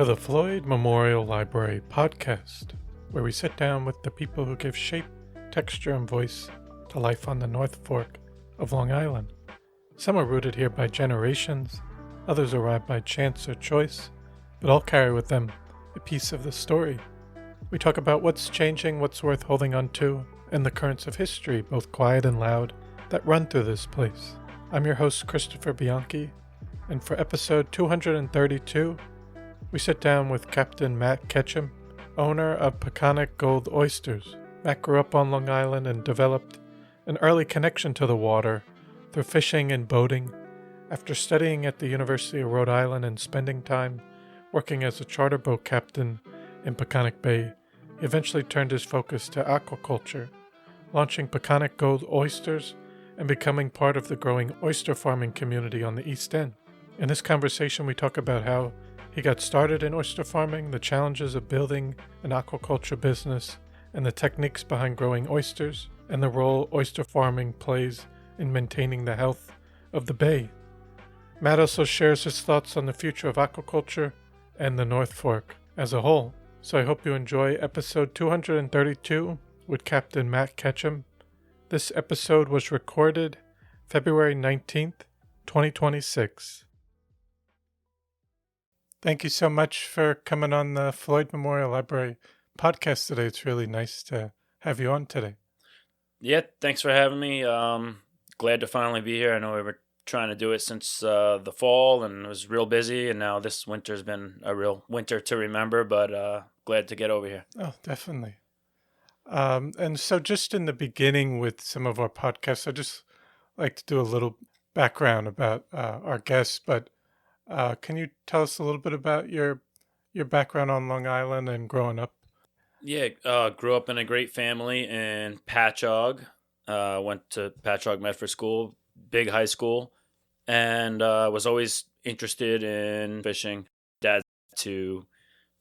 to the Floyd Memorial Library podcast, where we sit down with the people who give shape, texture, and voice to life on the North Fork of Long Island. Some are rooted here by generations, others arrived by chance or choice, but all carry with them a piece of the story. We talk about what's changing, what's worth holding on to, and the currents of history, both quiet and loud, that run through this place. I'm your host, Christopher Bianchi, and for episode 232, we sit down with Captain Matt Ketcham, owner of Peconic Gold Oysters. Matt grew up on Long Island and developed an early connection to the water through fishing and boating. After studying at the University of Rhode Island and spending time working as a charter boat captain in Peconic Bay, he eventually turned his focus to aquaculture, launching Peconic Gold Oysters and becoming part of the growing oyster farming community on the East End. In this conversation, we talk about how he got started in oyster farming, the challenges of building an aquaculture business, and the techniques behind growing oysters, and the role oyster farming plays in maintaining the health of the bay. Matt also shares his thoughts on the future of aquaculture and the North Fork as a whole. So I hope you enjoy episode 232 with Captain Matt Ketcham. This episode was recorded February 19th, 2026. Thank you so much for coming on the Floyd Memorial Library podcast today. It's really nice to have you on today. Yeah, thanks for having me. Glad to finally be here. I know we were trying to do it since the fall and it was real busy, and now this winter's been a real winter to remember, but glad to get over here. Oh, definitely. And so just in the beginning with some of our podcasts, I just like to do a little background about our guests, but can you tell us a little bit about your background on Long Island and growing up? Yeah, grew up in a great family in Patchogue. Went to Patchogue Medford School, big high school, and was always interested in fishing. Dad to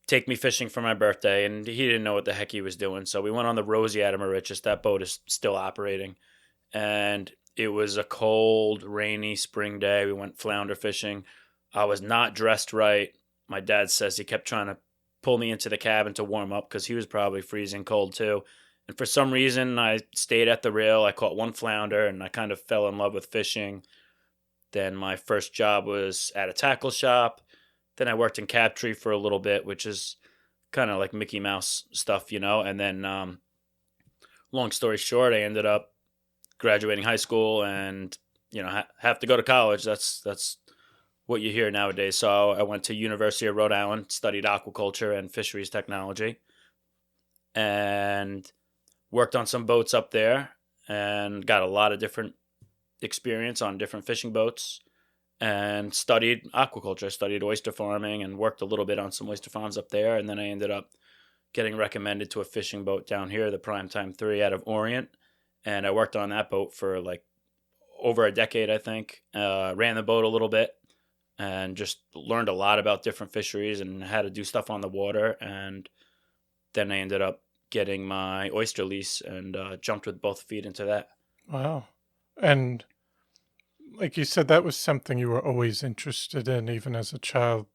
take me fishing for my birthday, and he didn't know what the heck he was doing. So we went on the Rosie out of Mauritius. That boat is still operating. And it was a cold, rainy spring day. We went flounder fishing. I was not dressed right. My dad says he kept trying to pull me into the cabin to warm up because he was probably freezing cold too. And for some reason, I stayed at the rail. I caught one flounder, and I kind of fell in love with fishing. Then my first job was at a tackle shop. Then I worked in Captree for a little bit, which is kind of like Mickey Mouse stuff, you know. And then, long story short, I ended up graduating high school and, you know, have to go to college. That's what you hear nowadays. So I went to University of Rhode Island, studied aquaculture and fisheries technology, and worked on some boats up there and got a lot of different experience on different fishing boats and studied aquaculture, studied oyster farming, and worked a little bit on some oyster farms up there. And then I ended up getting recommended to a fishing boat down here, the Primetime 3 out of Orient. And I worked on that boat for like over a decade, I think. Ran the boat a little bit and just learned a lot about different fisheries and how to do stuff on the water. And then I ended up getting my oyster lease and jumped with both feet into that. Wow. And like you said, that was something you were always interested in, even as a child.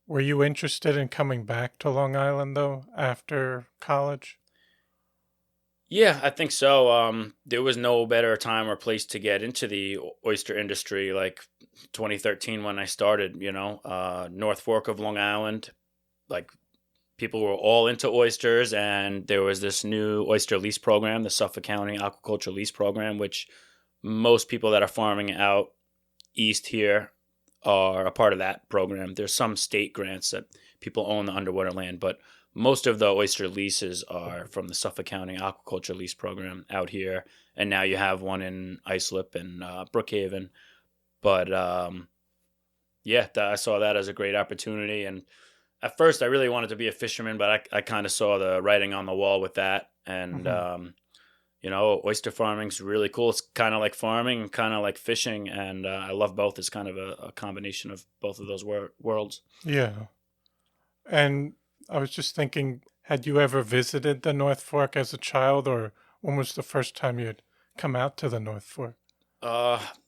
Were you interested in coming back to Long Island, though, after college? Yeah, I think so. There was no better time or place to get into the oyster industry like 2013 when I started, you know, North Fork of Long Island. Like, people were all into oysters, and there was this new oyster lease program, the Suffolk County Aquaculture Lease Program, which most people that are farming out east here are a part of that program. There's some state grants that people own the underwater land, but most of the oyster leases are from the Suffolk County Aquaculture Lease Program out here, and now you have one in Islip and Brookhaven. But I saw that as a great opportunity, and at first I really wanted to be a fisherman, but I kind of saw the writing on the wall with that, and you know, oyster farming is really cool. It's kind of like farming, kind of like fishing, and I love both. It's kind of a combination of both of those worlds. Yeah. And I was just thinking, had you ever visited the North Fork as a child, or when was the first time you had come out to the North Fork?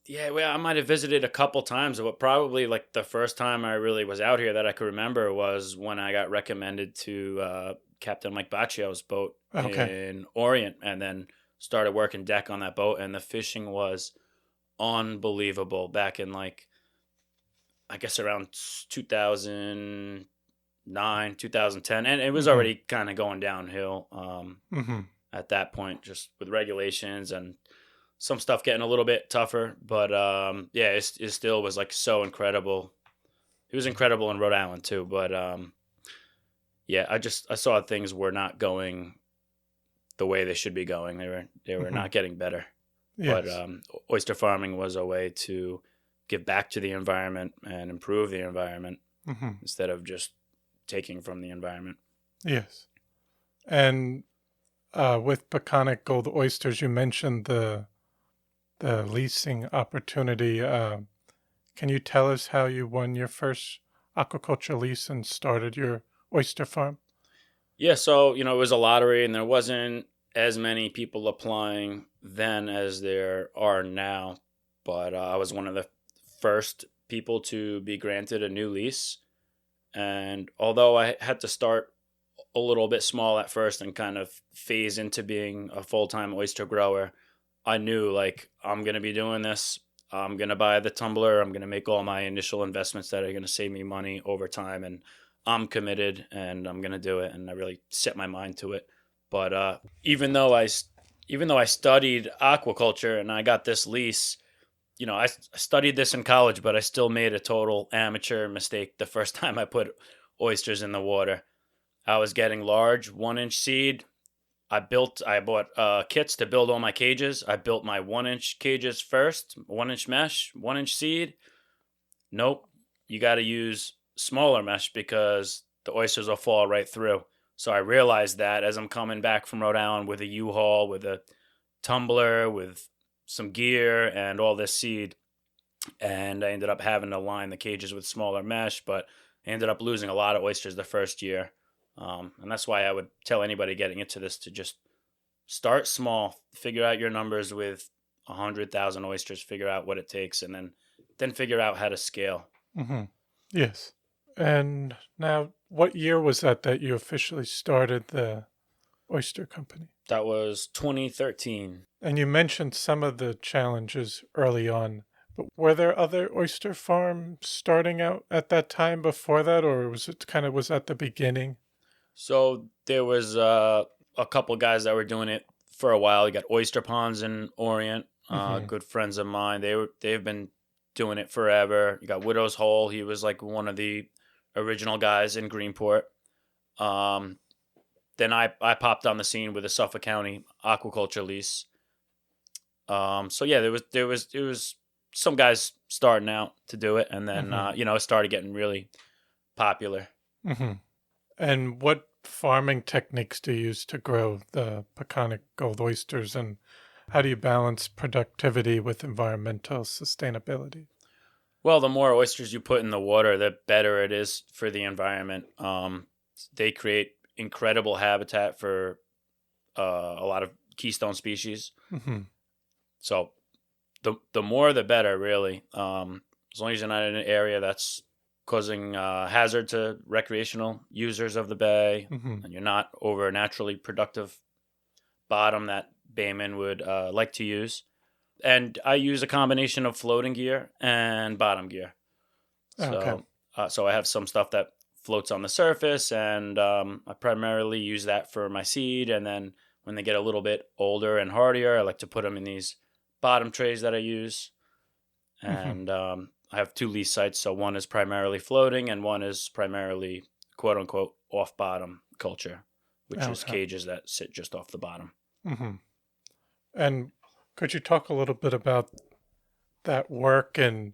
Yeah, well, I might have visited a couple times, but probably like the first time I really was out here that I could remember was when I got recommended to Captain Mike Baccia's boat Okay. in Orient, and then started working deck on that boat, and the fishing was unbelievable back in like I guess around 2009, 2010, and it was Mm-hmm. already kind of going downhill Mm-hmm. at that point, just with regulations and some stuff getting a little bit tougher. But yeah, it still was like so incredible. It was incredible in Rhode Island too, but yeah, I saw things were not going the way they should be going. They were Mm-hmm. not getting better. But Yes. oyster farming was a way to give back to the environment and improve the environment Mm-hmm. instead of just taking from the environment. Yes. And with Peconic Gold Oysters, you mentioned the leasing opportunity. Can you tell us how you won your first aquaculture lease and started your oyster farm? Yeah, so it was a lottery, and there wasn't as many people applying then as there are now. But I was one of the first people to be granted a new lease, and although I had to start a little bit small at first and kind of phase into being a full time oyster grower, I knew like I'm gonna be doing this. I'm gonna buy the tumbler. I'm gonna make all my initial investments that are gonna save me money over time, and I'm committed and I'm gonna do it. And I really set my mind to it. But even though I studied aquaculture and I got this lease, I studied this in college, but I still made a total amateur mistake the first time I put oysters in the water. I was getting large 1 inch seed. I bought kits to build all my cages. I built my 1 inch cages first, 1 inch mesh, 1 inch seed. Nope, you got to use smaller mesh because the oysters will fall right through. So I realized that as I'm coming back from Rhode Island with a U-Haul, with a tumbler, with some gear, and all this seed. And I ended up having to line the cages with smaller mesh, but I ended up losing a lot of oysters the first year. And that's why I would tell anybody getting into this to just start small, figure out your numbers with 100,000 oysters, figure out what it takes, and then figure out how to scale. Mm-hmm. Yes. And now, what year was that you officially started the oyster company? That was 2013. And you mentioned some of the challenges early on, but were there other oyster farms starting out at that time before that, or was that the beginning? So there was a couple guys that were doing it for a while. You got oyster ponds in Orient, Mm-hmm. good friends of mine. They've been doing it forever. You got Widow's Hole. He was like one of the original guys in Greenport. Um, then I popped on the scene with a Suffolk County aquaculture lease. So yeah, there was some guys starting out to do it, and then Mm-hmm. it started getting really popular. Mm-hmm. And what farming techniques do you use to grow the Peconic Gold oysters, and how do you balance productivity with environmental sustainability? Well, the more oysters you put in the water, the better it is for the environment. They create incredible habitat for a lot of keystone species. Mm-hmm. So the more the better, really. As long as you're not in an area that's causing hazard to recreational users of the bay, Mm-hmm. and you're not over a naturally productive bottom that baymen would like to use. And I use a combination of floating gear and bottom gear. Okay. So I have some stuff that floats on the surface, and I primarily use that for my seed. And then when they get a little bit older and hardier, I like to put them in these bottom trays that I use. Mm-hmm. And I have two lease sites, so one is primarily floating, and one is primarily quote unquote off bottom culture, which is Okay. cages that sit just off the bottom. Mm-hmm. And could you talk a little bit about that work, and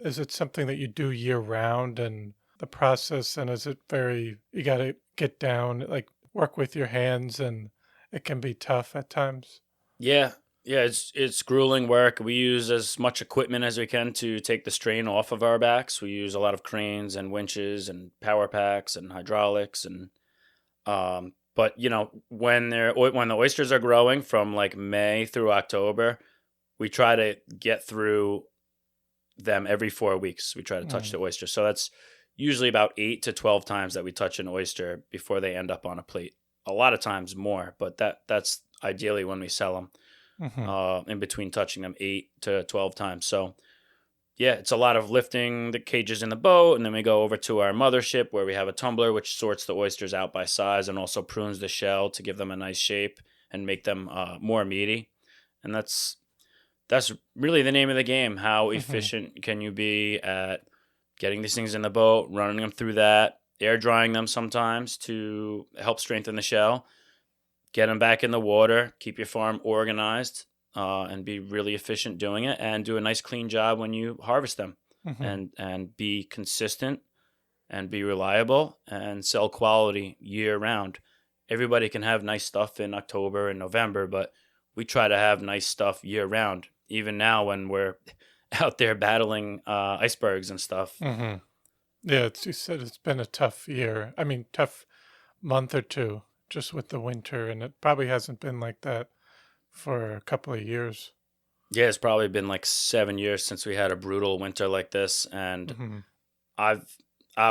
is it something that you do year round, and the process, and is it you got to get down, like work with your hands, and it can be tough at times? Yeah, yeah, it's grueling work. We use as much equipment as we can to take the strain off of our backs. We use a lot of cranes and winches and power packs and hydraulics and but when the oysters are growing from like May through October, we try to get through them every 4 weeks. We try to touch the oyster. So that's usually about 8 to 12 times that we touch an oyster before they end up on a plate. A lot of times more, but that's ideally when we sell them. In between touching them 8 to 12 times. So yeah, it's a lot of lifting the cages in the boat, and then we go over to our mothership where we have a tumbler which sorts the oysters out by size and also prunes the shell to give them a nice shape and make them more meaty. And that's really the name of the game. How efficient can you be at getting these things in the boat, running them through that, air drying them sometimes to help strengthen the shell, get them back in the water, keep your farm organized, and be really efficient doing it, and do a nice clean job when you harvest them, and be consistent and be reliable and sell quality year round. Everybody can have nice stuff in October and November, but we try to have nice stuff year round, even now when we're out there battling icebergs and stuff. Yeah, you said it's been a tough year. I mean, tough month or two just with the winter, and it probably hasn't been like that for a couple of years. Yeah, it's probably been like 7 years since we had a brutal winter like this, and I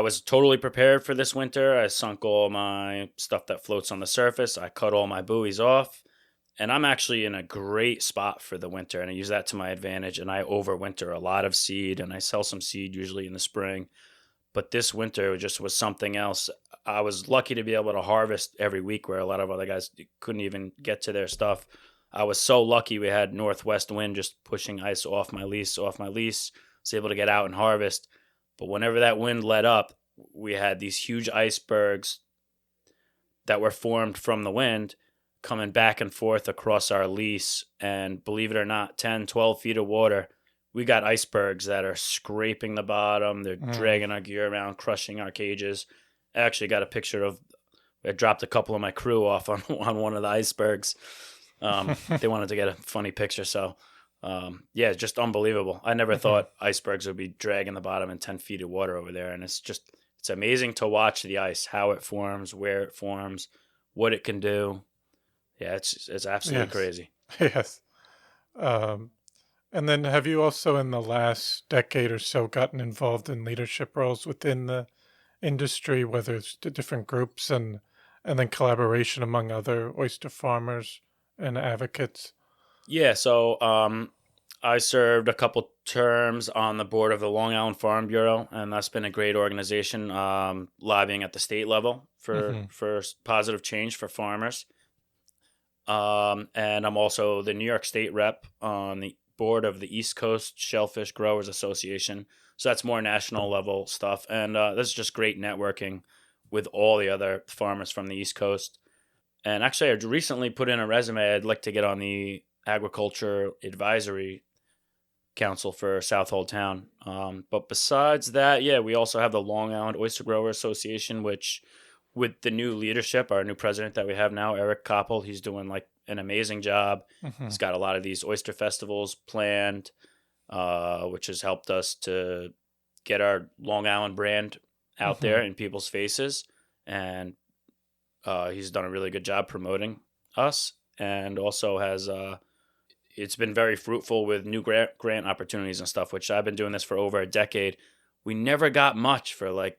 was totally prepared for this winter. I sunk all my stuff that floats on the surface. I cut all my buoys off, and I'm actually in a great spot for the winter, and I use that to my advantage, and I overwinter a lot of seed, and I sell some seed usually in the spring. But this winter just was something else. I was lucky to be able to harvest every week where a lot of other guys couldn't even get to their stuff. I was so lucky we had northwest wind just pushing ice off my lease. I was able to get out and harvest. But whenever that wind let up, we had these huge icebergs that were formed from the wind coming back and forth across our lease. And believe it or not, 10, 12 feet of water. We got icebergs that are scraping the bottom. They're dragging our gear around, crushing our cages. I actually got a picture of, I dropped a couple of my crew off on one of the icebergs. They wanted to get a funny picture. So, yeah, it's just unbelievable. I never thought icebergs would be dragging the bottom in 10 feet of water over there. And it's amazing to watch the ice, how it forms, where it forms, what it can do. Yeah, it's absolutely crazy. Yes. And then have you also in the last decade or so gotten involved in leadership roles within the industry, whether it's the different groups and then collaboration among other oyster farmers and advocates? Yeah, so I served a couple terms on the board of the Long Island Farm Bureau, and that's been a great organization, lobbying at the state level for positive change for farmers. And I'm also the New York State rep on the board of the East Coast Shellfish Growers Association. So that's more national level stuff. And this is just great networking with all the other farmers from the East Coast. And actually, I recently put in a resume. I'd like to get on the Aquaculture Advisory Council for Southold Town. But besides that, yeah, we also have the Long Island Oyster Grower Association, which with the new leadership, our new president that we have now, Eric Koppel, he's doing like an amazing job. He's got a lot of these oyster festivals planned, which has helped us to get our Long Island brand out there in people's faces. And he's done a really good job promoting us, and also has it's been very fruitful with new grant opportunities and stuff, which I've been doing this for over a decade. We never got much for like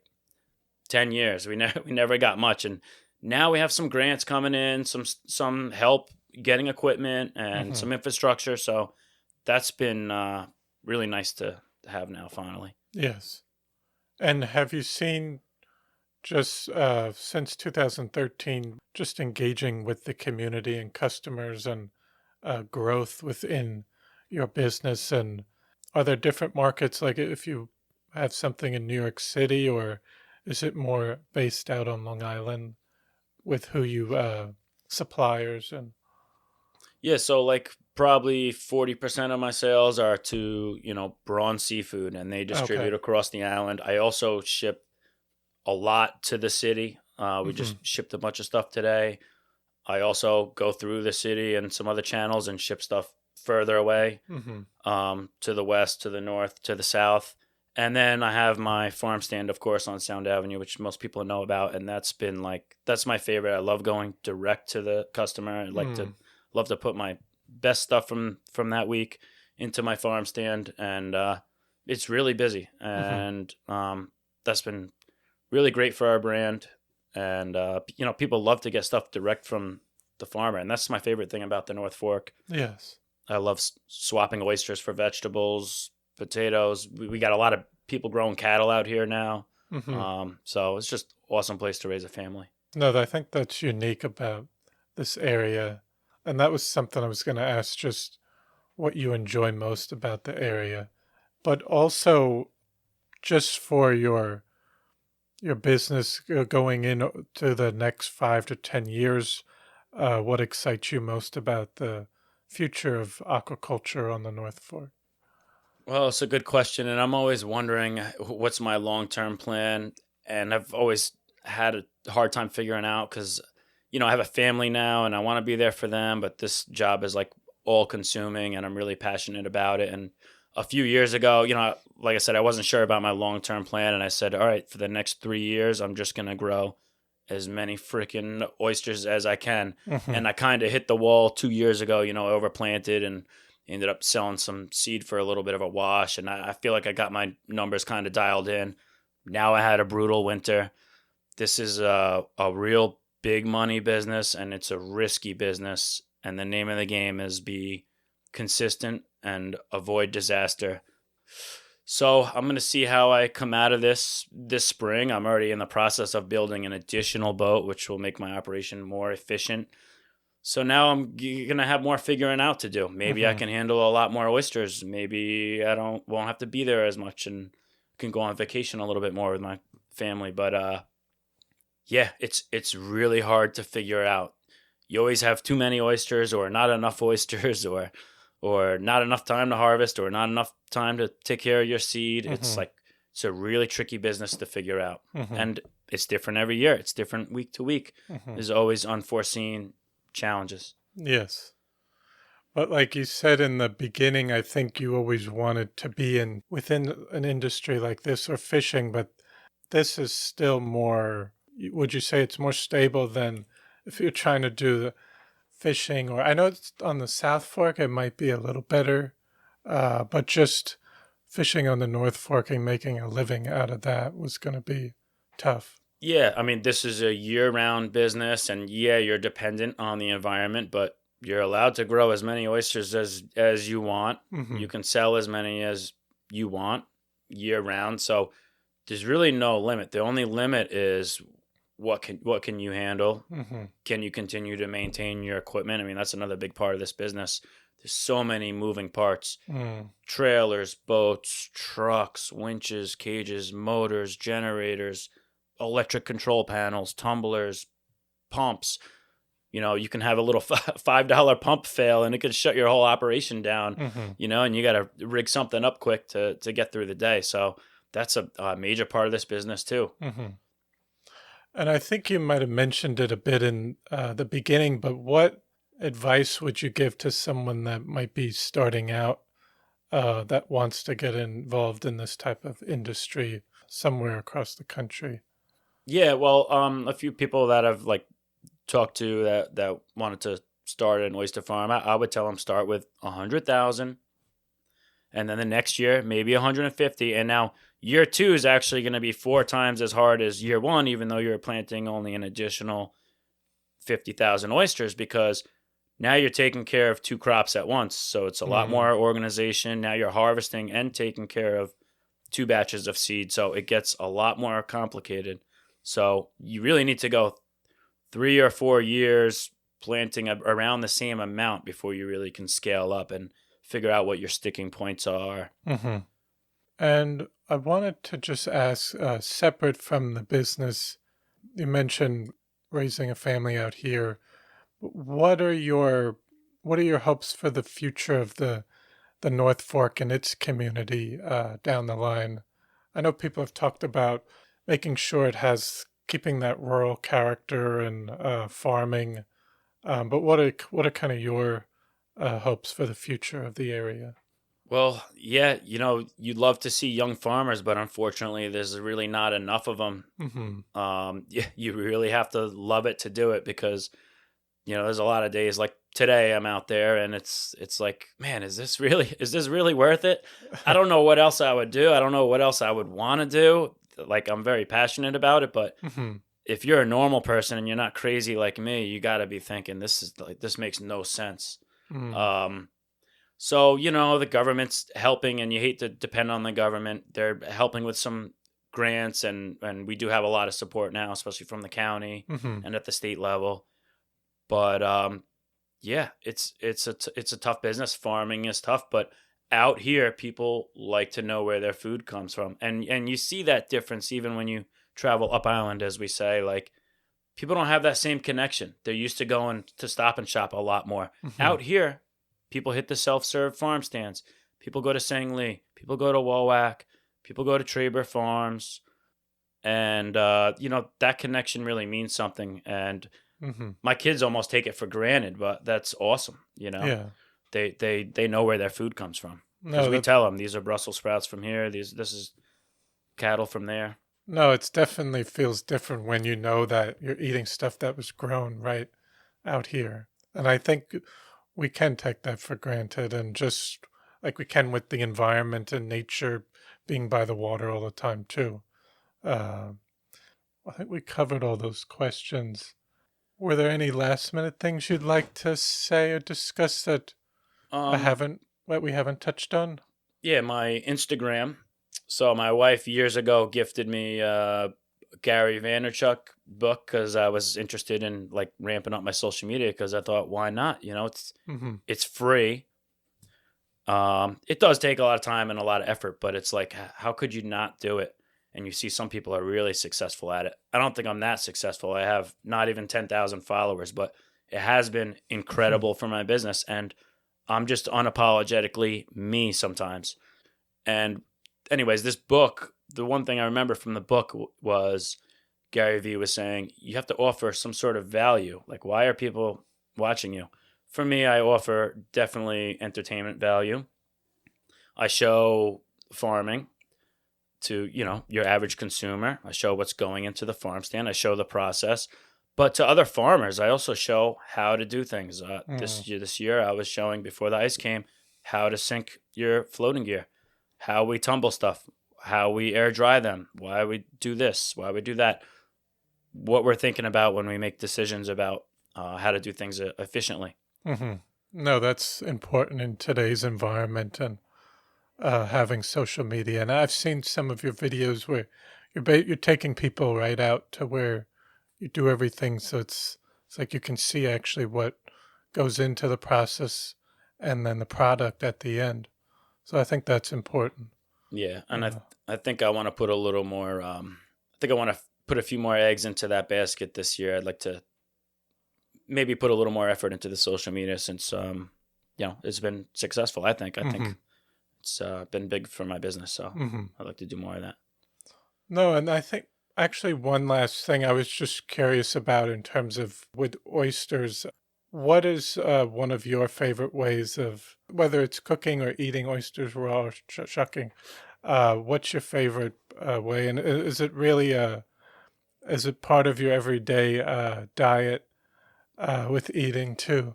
10 years. We never got much, and now we have some grants coming in, some help getting equipment and some infrastructure. So that's been really nice to have now finally. Yes. And have you seen just since 2013, just engaging with the community and customers and growth within your business? And are there different markets, like if you have something in New York City, or is it more based out on Long Island with who you suppliers and? Yeah, so like probably 40% of my sales are to, Braun Seafood, and they distribute across the island. I also ship a lot to the city. We just shipped a bunch of stuff today. I also go through the city and some other channels and ship stuff further away, to the west, to the north, to the south. And then I have my farm stand, of course, on Sound Avenue, which most people know about. And that's my favorite. I love going direct to the customer. I love to put my best stuff from that week into my farm stand, and it's really busy. And that's been really great for our brand. And people love to get stuff direct from the farmer, and that's my favorite thing about the North Fork. Yes. I love swapping oysters for vegetables, potatoes. We got a lot of people growing cattle out here now. So it's just awesome place to raise a family. No, I think that's unique about this area. And that was something I was going to ask, just what you enjoy most about the area. But also, just for your business going into the next 5 to 10 years, what excites you most about the future of aquaculture on the North Fork? Well, it's a good question, and I'm always wondering what's my long-term plan, and I've always had a hard time figuring out because, I have a family now, and I want to be there for them, but this job is like all-consuming, and I'm really passionate about it. And a few years ago, like I said, I wasn't sure about my long-term plan, and I said, all right, for the next 3 years, I'm just gonna grow as many freaking oysters as I can. And I kind of hit the wall 2 years ago, overplanted and ended up selling some seed for a little bit of a wash. And I feel like I got my numbers kind of dialed in. Now I had a brutal winter. This is a real big money business, and it's a risky business. And the name of the game is be consistent and avoid disaster. So I'm going to see how I come out of this spring. I'm already in the process of building an additional boat, which will make my operation more efficient. So now I'm going to have more figuring out to do. Maybe I can handle a lot more oysters. Maybe I won't have to be there as much and can go on vacation a little bit more with my family. But yeah, it's really hard to figure out. You always have too many oysters or not enough oysters or not enough time to harvest or not enough time to take care of your seed. It's a really tricky business to figure out. And it's different every year. It's different week to week. There's always unforeseen challenges. Yes. But like you said in the beginning, I think you always wanted to be within an industry like this or fishing, but this is still more, would you say it's more stable than if you're trying to do the fishing? Or I know it's on the South Fork, it might be a little better, but just fishing on the North Fork and making a living out of that was going to be tough. Yeah, I mean, this is a year-round business, and yeah, you're dependent on the environment, but you're allowed to grow as many oysters as you want. You can sell as many as you want year-round, so there's really no limit. The only limit is what can you handle? Can you continue to maintain your equipment? I mean, that's another big part of this business. There's so many moving parts. Trailers, boats, trucks, winches, cages, motors, generators, electric control panels, tumblers, pumps. You can have a little $5 pump fail and it could shut your whole operation down, and you got to rig something up quick to get through the day. So that's a major part of this business too. And I think you might have mentioned it a bit in the beginning, but what advice would you give to someone that might be starting out that wants to get involved in this type of industry somewhere across the country? Yeah, well, a few people that I've talked to that wanted to start an oyster farm, I would tell them start with 100,000, and then the next year maybe 150, and now year 2 is actually going to be 4 times as hard as year 1, even though you're planting only an additional 50,000 oysters, because now you're taking care of 2 crops at once. So it's a lot more organization. Now you're harvesting and taking care of 2 batches of seed. So it gets a lot more complicated. So you really need to go 3 or 4 years planting around the same amount before you really can scale up and figure out what your sticking points are. And I wanted to just ask, separate from the business, you mentioned raising a family out here. What are your hopes for the future of the North Fork and its community down the line? I know people have talked about making sure it has keeping that rural character and farming, but what are kind of your hopes for the future of the area? Well, yeah, you'd love to see young farmers, but unfortunately, there's really not enough of them. You really have to love it to do it, because there's a lot of days like today I'm out there and it's like, man, is this really worth it? I don't know what else I would do. I don't know what else I would want to do. Like, I'm very passionate about it, but Hmm. if you're a normal person and you're not crazy like me, you got to be thinking this makes no sense. Mm. Um, so, the government's helping, and you hate to depend on the government. They're helping with some grants, and we do have a lot of support now, especially from the county Hmm. and at the state level. But yeah, it's a tough business. Farming is tough, but out here, people like to know where their food comes from, and you see that difference even when you travel up island, as we say. Like, people don't have that same connection. They're used to going to Stop and Shop a lot more. Hmm. Out here, people hit the self-serve farm stands. People go to Sangley. People go to Wowak. People go to Traber Farms. And, that connection really means something. And Hmm. my kids almost take it for granted, but that's awesome. Yeah. They know where their food comes from. Because No, we that tell them, these are Brussels sprouts from here. This is cattle from there. no, it's definitely feels different when you know that you're eating stuff that was grown right out here. And I think we can take that for granted, and just like we can with the environment and nature being by the water all the time too. Uh, I think we covered all those questions. Were there any last minute things you'd like to say or discuss that Um, we haven't touched on? yeah, my Instagram. So my wife years ago gifted me a Gary Vaynerchuk book because I was interested in like ramping up my social media, because I thought, why not? Hmm. It's free. It does take a lot of time and a lot of effort, but it's like, how could you not do it? And you see some people are really successful at it. I don't think I'm that successful. I have not even 10,000 followers, but it has been incredible for my business. And I'm just unapologetically me sometimes. And anyways, this book, the one thing I remember from the book was Gary Vee was saying, you have to offer some sort of value. Like, why are people watching you? For me, I offer definitely entertainment value. I show farming to, your average consumer. I show what's going into the farm stand. I show the process. But to other farmers, I also show how to do things. Mm. This year, I was showing, before the ice came, how to sink your floating gear, how we tumble stuff, how we air dry them, why we do this, why we do that, what we're thinking about when we make decisions about how to do things efficiently. Hmm. No, that's important in today's environment, and having social media. And I've seen some of your videos where you're taking people right out to where you do everything, so it's like you can see actually what goes into the process and then the product at the end. So I think that's important. Yeah, and Uh, I think I want to put a little more. I think I want to put a few more eggs into that basket this year. I'd like to maybe put a little more effort into the social media, since it's been successful. I hmm. think it's been big for my business, so Hmm. I'd like to do more of that. No, and I think actually one last thing I was just curious about in terms of with oysters. What is one of your favorite ways of, whether it's cooking or eating oysters raw or shucking? What's your favorite way? And is it really is it part of your everyday diet with eating too?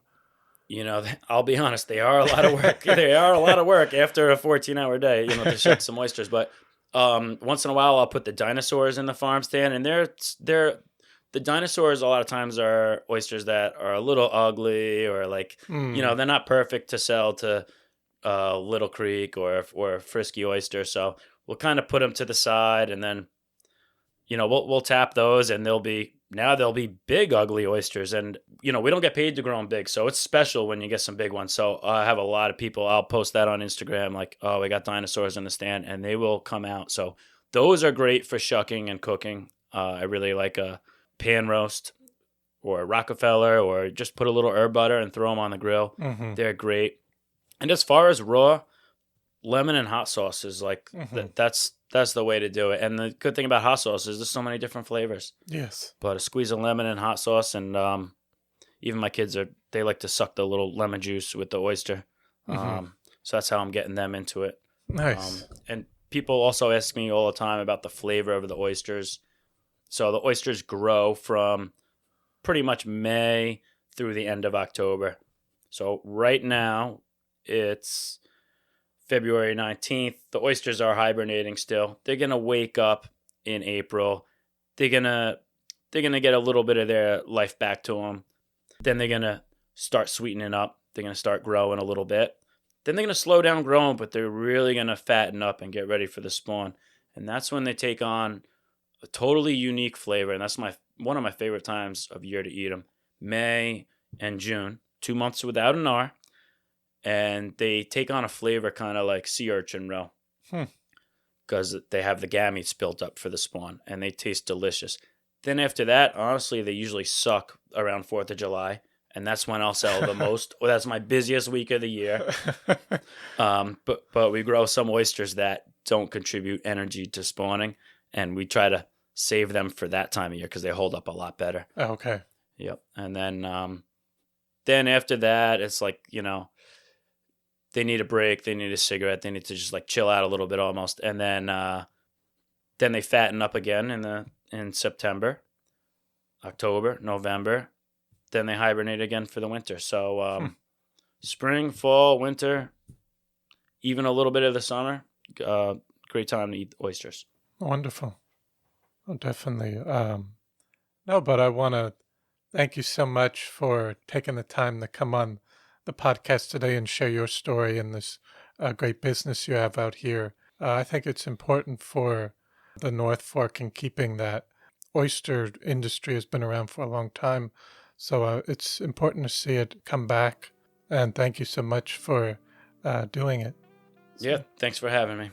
I'll be honest, they are a lot of work. They are a lot of work after a 14-hour day, to shuck some oysters. But once in a while, I'll put the dinosaurs in the farm stand, and they're the dinosaurs. A lot of times are oysters that are a little ugly, or like, Mm. they're not perfect to sell to Little Creek or Frisky Oyster. So we'll kind of put them to the side, and then we'll tap those, and they'll be big ugly oysters. And we don't get paid to grow them big, so it's special when you get some big ones. So I have a lot of people, I'll post that on Instagram, like, oh, we got dinosaurs in the stand, and they will come out. So those are great for shucking and cooking. I really like a pan roast or a Rockefeller, or just put a little herb butter and throw them on the grill. Hmm. They're great. And as far as raw, lemon and hot sauce is like Hmm. that's the way to do it. And the good thing about hot sauce is there's so many different flavors. Yes. But a squeeze of lemon and hot sauce, and even my kids they like to suck the little lemon juice with the oyster. Hmm. So that's how I'm getting them into it. Nice. And people also ask me all the time about the flavor of the oysters. So the oysters grow from pretty much May through the end of October. So right now it's February 19th. The oysters are hibernating still. They're going to wake up in April. They're going to get a little bit of their life back to them. Then they're going to start sweetening up. They're going to start growing a little bit. Then they're going to slow down growing, but they're really going to fatten up and get ready for the spawn. And that's when they take on a totally unique flavor. And that's one of my favorite times of year to eat them. May and June, 2 months without an R. And they take on a flavor kind of like sea urchin roe. Because they have the gametes built up for the spawn. And they taste delicious. Then after that, honestly, they usually suck around 4th of July. And that's when I'll sell the most. Well, that's my busiest week of the year. But we grow some oysters that don't contribute energy to spawning. And we try to save them for that time of year because they hold up a lot better. Oh, okay. Yep. And then after that, it's like, they need a break. They need a cigarette. They need to just like chill out a little bit almost. And then they fatten up again in September, October, November. Then they hibernate again for the winter. So spring, fall, winter, even a little bit of the summer, great time to eat oysters. Wonderful. Oh, definitely. No, but I want to thank you so much for taking the time to come on the podcast today and share your story and this great business you have out here. I think it's important for the North Fork and keeping that oyster industry has been around for a long time. So it's important to see it come back. And thank you so much for doing it. Yeah, thanks for having me.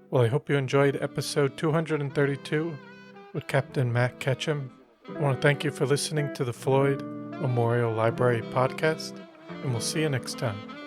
Well, I hope you enjoyed episode 232 with Captain Matt Ketcham. I want to thank you for listening to the Floyd Memorial Library podcast, and we'll see you next time.